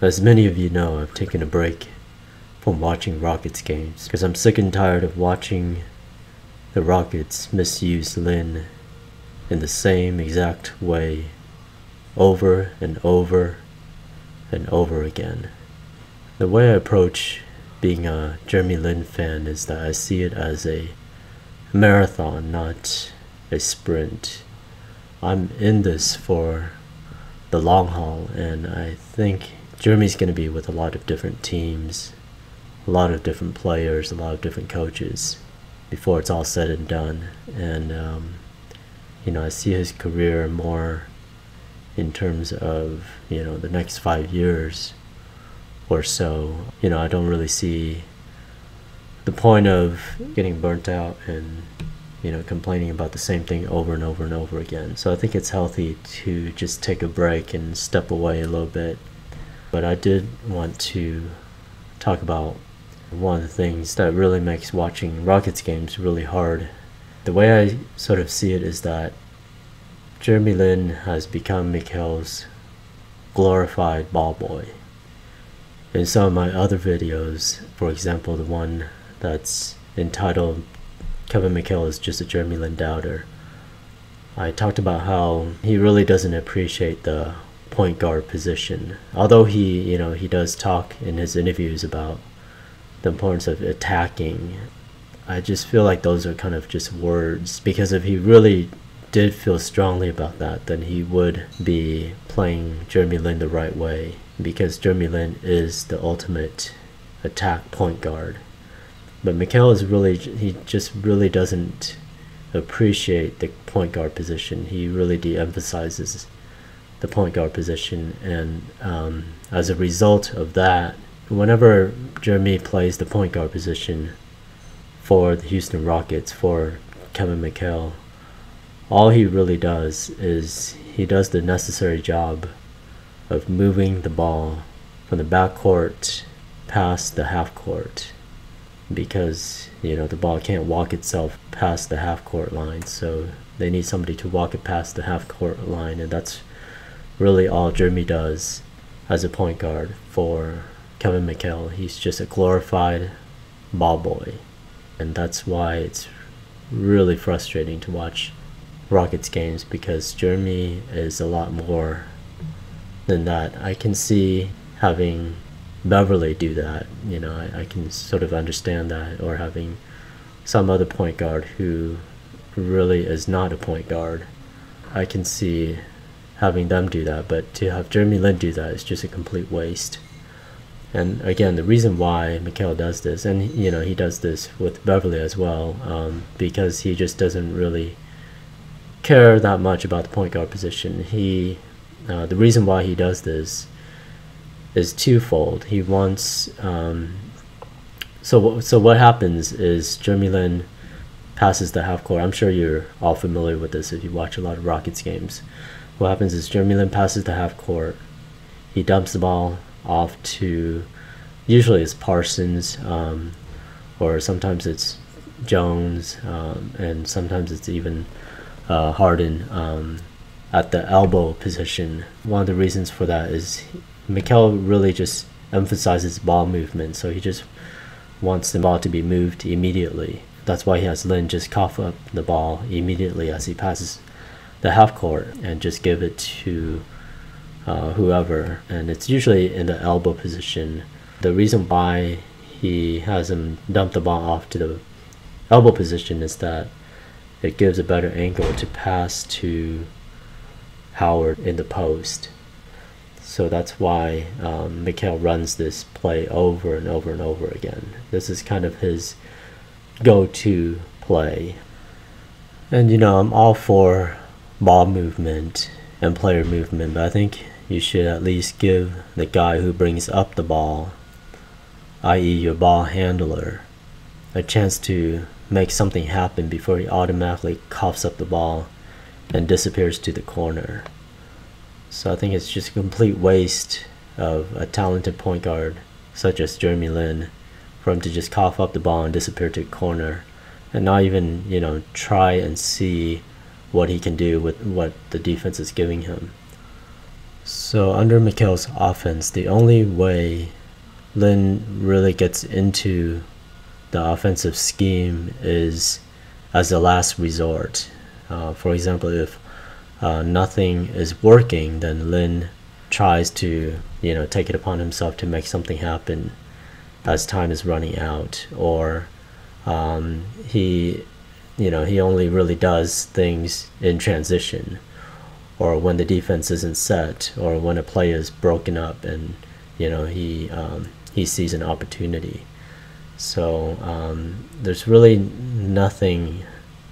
As many of you know, I've taken a break from watching Rockets games because I'm sick and tired of watching the Rockets misuse Lin in the same exact way over and over and over again. The way I approach being a Jeremy Lin fan is that I see it as a marathon, not a sprint. I'm in this for the long haul, and I think Jeremy's going to be with a lot of different teams, a lot of different players, a lot of different coaches before it's all said and done. And I see his career more in terms of the next 5 years or so. I don't really see the point of getting burnt out and complaining about the same thing over and over and over again. So I think it's healthy to just take a break and step away a little bit. But I did want to talk about one of the things that really makes watching Rockets games really hard. The way I sort of see it is that Jeremy Lin has become McHale's glorified ball boy. In some of my other videos, for example the one that's entitled Kevin McHale is just a Jeremy Lin doubter, I talked about how he really doesn't appreciate the point guard position. Although he does talk in his interviews about the importance of attacking, I just feel like those are kind of just words, because if he really did feel strongly about that, then he would be playing Jeremy Lin the right way, because Jeremy Lin is the ultimate attack point guard. But McHale he just really doesn't appreciate the point guard position. He really de-emphasizes the point guard position, and as a result of that, whenever Jeremy plays the point guard position for the Houston Rockets, for Kevin McHale, all he really does is he does the necessary job of moving the ball from the backcourt past the half court, because the ball can't walk itself past the half court line, so they need somebody to walk it past the half court line. And that's really all Jeremy does as a point guard for Kevin McHale. He's just a glorified ball boy, and that's why it's really frustrating to watch Rockets games, because Jeremy is a lot more than that. I can see having Beverly do that, I can sort of understand that, or having some other point guard who really is not a point guard, I can see having them do that. But to have Jeremy Lin do that is just a complete waste. And again, the reason why McHale does this, and he does this with Beverly as well, because he just doesn't really care that much about the point guard position. The reason why he does this is twofold. He wants so what happens is Jeremy Lin passes the half court. I'm sure you're all familiar with this if you watch a lot of Rockets games. What happens is Jeremy Lin passes the half court, he dumps the ball off to, usually it's Parsons, or sometimes it's Jones, and sometimes it's even Harden at the elbow position. One of the reasons for that is McHale really just emphasizes ball movement, so he just wants the ball to be moved immediately. That's why he has Lin just cough up the ball immediately as he passes the half court and just give it to whoever, and it's usually in the elbow position. The reason why he has him dump the ball off to the elbow position is that it gives a better angle to pass to Howard in the post. So that's why McHale runs this play over and over and over again. This is kind of his go-to play. And I'm all for ball movement and player movement, but I think you should at least give the guy who brings up the ball, i.e. your ball handler, a chance to make something happen before he automatically coughs up the ball and disappears to the corner. So I think it's just a complete waste of a talented point guard such as Jeremy Lin for him to just cough up the ball and disappear to the corner and not even try and see what he can do with what the defense is giving him. So under McHale's offense, the only way Lin really gets into the offensive scheme is as a last resort. For example, if nothing is working, then Lin tries to take it upon himself to make something happen as time is running out, or he only really does things in transition, or when the defense isn't set, or when a play is broken up and he sees an opportunity. So there's really nothing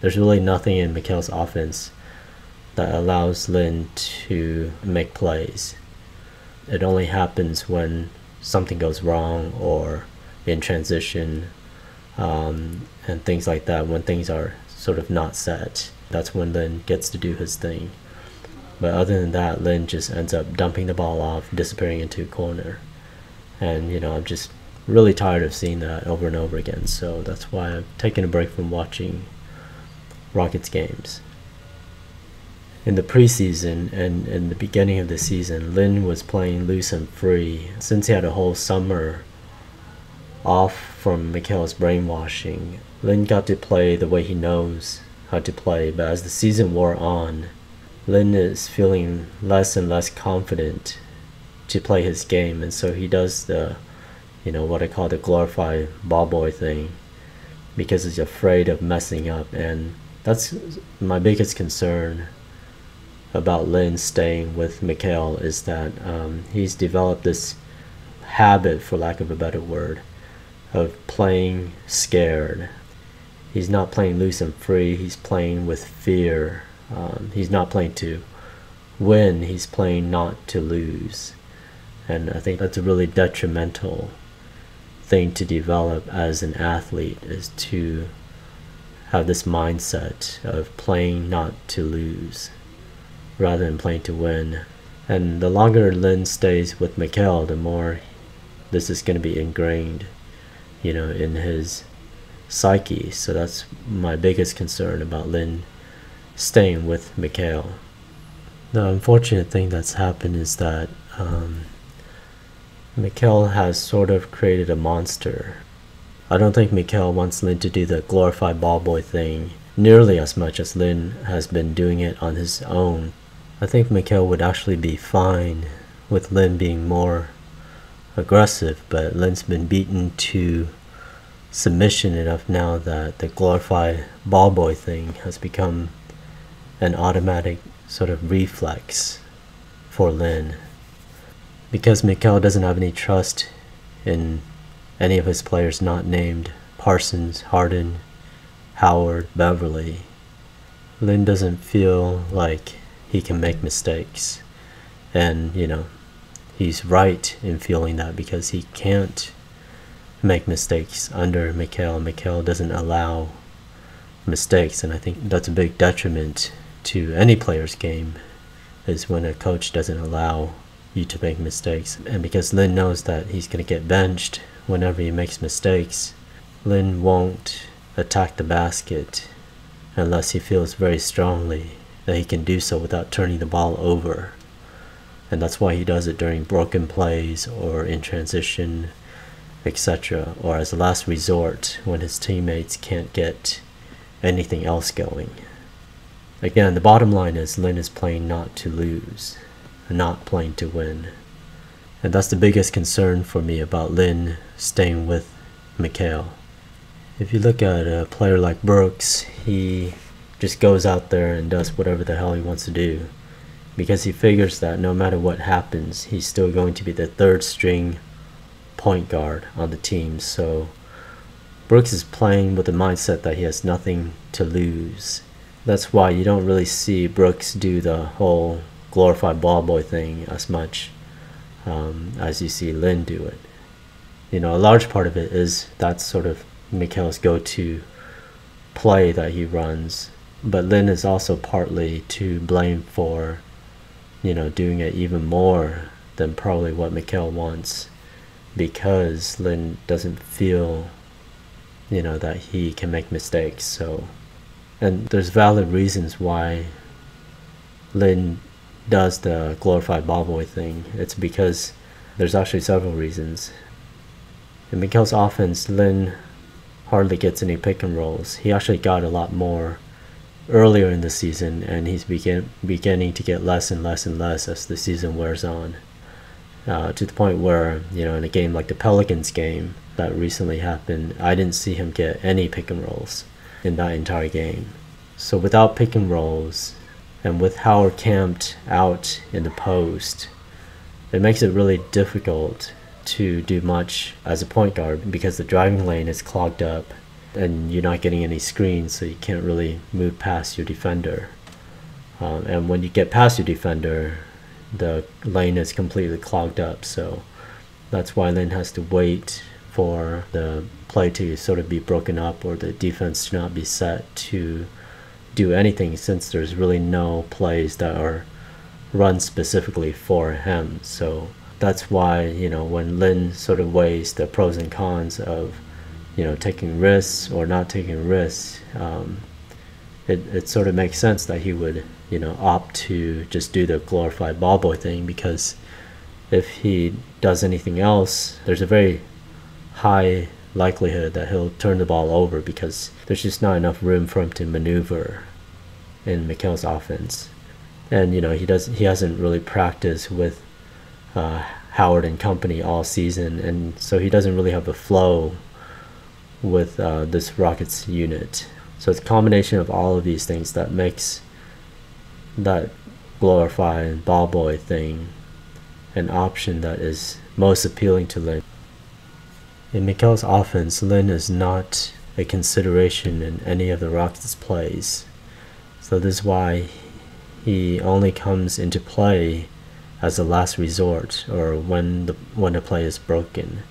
in McHale's offense that allows Lin to make plays. It only happens when something goes wrong, or in transition, and things like that. When things are sort of not set, that's when Lin gets to do his thing. But other than that, Lin just ends up dumping the ball off, disappearing into a corner. And I'm just really tired of seeing that over and over again. So that's why I've taken a break from watching Rockets games. In the preseason and in the beginning of the season, Lin was playing loose and free. Since he had a whole summer off from McHale's brainwashing, Lin got to play the way he knows how to play. But as the season wore on, Lin is feeling less and less confident to play his game, and so he does the what I call the glorified ball boy thing, because he's afraid of messing up. And that's my biggest concern about Lin staying with McHale, is that he's developed this habit, for lack of a better word, of playing scared. He's not playing loose and free, he's playing with fear. He's not playing to win, he's playing not to lose. And I think that's a really detrimental thing to develop as an athlete, is to have this mindset of playing not to lose rather than playing to win. And the longer Lin stays with McHale, the more this is going to be ingrained in his psyche. So that's my biggest concern about Lin staying with McHale. The unfortunate thing that's happened is that McHale has sort of created a monster. I don't think McHale wants Lin to do the glorified ball boy thing nearly as much as Lin has been doing it on his own. I think McHale would actually be fine with Lin being more aggressive, but Lin's been beaten to submission enough now that the glorified ball boy thing has become an automatic sort of reflex for Lin. Because McHale doesn't have any trust in any of his players not named Parsons, Harden, Howard, Beverly, Lin doesn't feel like he can make mistakes. And he's right in feeling that, because he can't make mistakes under McHale. McHale doesn't allow mistakes, and I think that's a big detriment to any player's game, is when a coach doesn't allow you to make mistakes. And because Lin knows that he's going to get benched whenever he makes mistakes, Lin won't attack the basket unless he feels very strongly that he can do so without turning the ball over. And that's why he does it during broken plays, or in transition, etc., or as a last resort when his teammates can't get anything else going. Again, the bottom line is Lin is playing not to lose, not playing to win. And that's the biggest concern for me about Lin staying with McHale. If you look at a player like Brooks, he just goes out there and does whatever the hell he wants to do, because he figures that no matter what happens, he's still going to be the third string point guard on the team. So Brooks is playing with the mindset that he has nothing to lose. That's why you don't really see Brooks do the whole glorified ball boy thing as much as you see Lin do it. A large part of it is that's sort of McHale's go-to play that he runs, but Lin is also partly to blame for doing it even more than probably what McHale wants, because Lin doesn't feel that he can make mistakes. So, and there's valid reasons why Lin does the glorified ball boy thing, it's because there's actually several reasons. In McHale's offense, Lin hardly gets any pick and rolls. He actually got a lot more earlier in the season, and he's beginning to get less and less and less as the season wears on. To the point where, in a game like the Pelicans game that recently happened, I didn't see him get any pick and rolls in that entire game. So without pick and rolls, and with Howard camped out in the post, it makes it really difficult to do much as a point guard because the driving lane is clogged up and you're not getting any screens, so you can't really move past your defender. And when you get past your defender, the lane is completely clogged up, so that's why Lin has to wait for the play to sort of be broken up or the defense to not be set to do anything, since there's really no plays that are run specifically for him. So that's why, when Lin sort of weighs the pros and cons of, taking risks or not taking risks, it sort of makes sense that he would, opt to just do the glorified ball boy thing, because if he does anything else, there's a very high likelihood that he'll turn the ball over because there's just not enough room for him to maneuver in McHale's offense. And he hasn't really practiced with Howard and company all season, and so he doesn't really have a flow with this Rockets unit. So it's a combination of all of these things that makes that glorified ball boy thing an option that is most appealing to Lin. In McHale's offense, Lin is not a consideration in any of the Rockets' plays. So this is why he only comes into play as a last resort, or when the play is broken.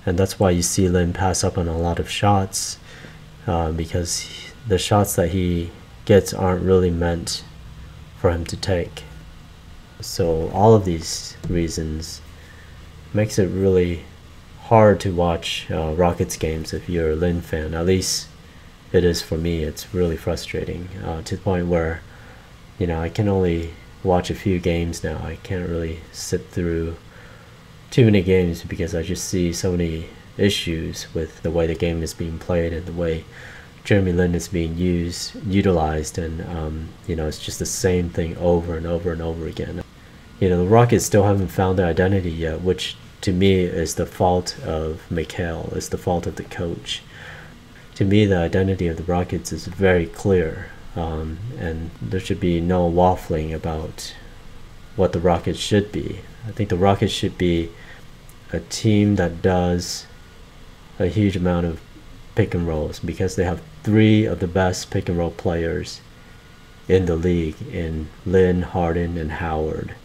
And that's why you see Lin pass up on a lot of shots, because the shots that he gets aren't really meant for him to take. So all of these reasons makes it really hard to watch Rockets games if you're a Lin fan. At least it is for me. It's really frustrating, to the point where I can only watch a few games now. I can't really sit through too many games because I just see so many issues with the way the game is being played and the way Jeremy Lin is being utilized, and it's just the same thing over and over and over again. The Rockets still haven't found their identity yet, which to me is the fault of McHale, is the fault of the coach. To me, the identity of the Rockets is very clear, and there should be no waffling about what the Rockets should be. I think the Rockets should be a team that does a huge amount of pick and rolls, because they have 3 of the best pick and roll players in the league in Lin, Harden, and Howard.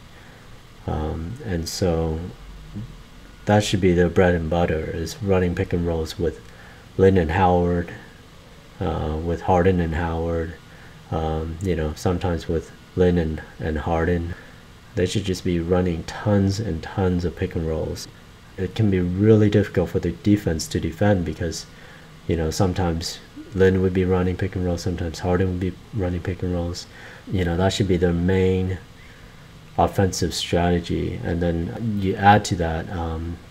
And so that should be their bread and butter, is running pick and rolls with Lin and Howard, with Harden and Howard, sometimes with Lin and Harden. They should just be running tons and tons of pick and rolls. It can be really difficult for the defense to defend because, sometimes Lin would be running pick and rolls, sometimes Harden would be running pick and rolls. That should be their main offensive strategy. And then you add to that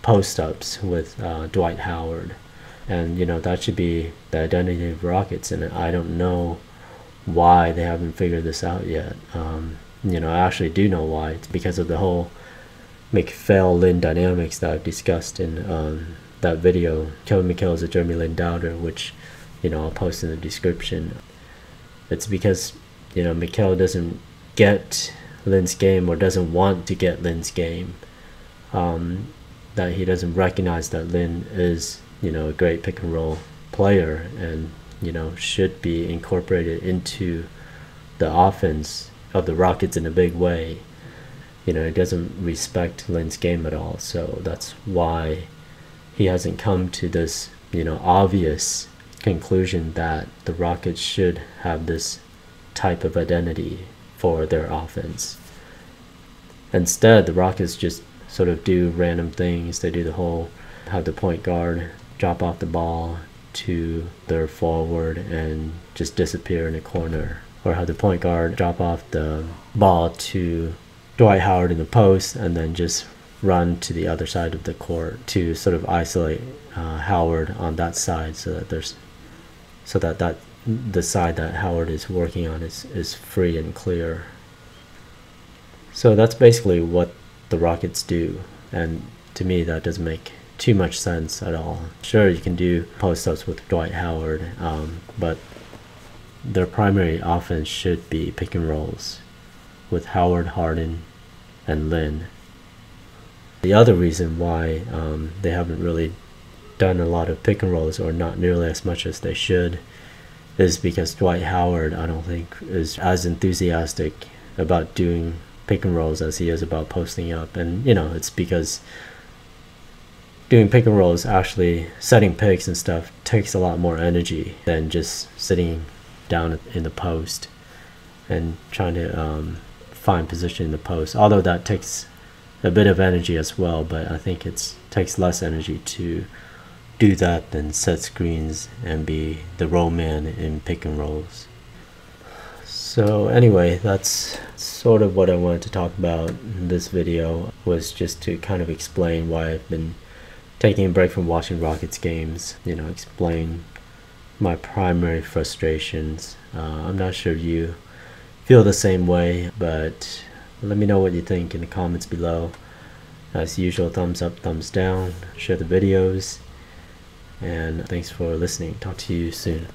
post-ups with Dwight Howard. And, that should be the identity of Rockets. And I don't know why they haven't figured this out yet. I actually do know why. It's because of the whole McHale-Lin dynamics that I've discussed in that video, Kevin McHale is a Jeremy Lin doubter, which I'll post in the description. It's because McHale doesn't get Lin's game, or doesn't want to get Lin's game, that he doesn't recognize that Lin is a great pick and roll player, and should be incorporated into the offense of the Rockets in a big way. He doesn't respect Lin's game at all, so that's why he hasn't come to this obvious conclusion that the Rockets should have this type of identity for their offense. Instead, the Rockets just sort of do random things. They do the whole have the point guard drop off the ball to their forward and just disappear in a corner. or have the point guard drop off the ball to Dwight Howard in the post and then just run to the other side of the court to sort of isolate Howard on that side, so that the side that Howard is working on is free and clear. So that's basically what the Rockets do, and to me that doesn't make too much sense at all. Sure, you can do post-ups with Dwight Howard, but their primary offense should be pick and rolls with Howard, Harden, and Lin. The other reason why they haven't really done a lot of pick and rolls, or not nearly as much as they should, is because Dwight Howard, I don't think, is as enthusiastic about doing pick and rolls as he is about posting up. And it's because doing pick and rolls, actually setting picks and stuff, takes a lot more energy than just sitting down in the post and trying to find position in the post, although that takes a bit of energy as well. But I think it takes less energy to do that than set screens and be the roll man in pick and rolls. So anyway, that's sort of what I wanted to talk about in this video, was just to kind of explain why I've been taking a break from watching Rockets games, explain my primary frustrations. I'm not sure if you feel the same way, but let me know what you think in the comments below. As usual, thumbs up, thumbs down, share the videos, and thanks for listening. Talk to you soon.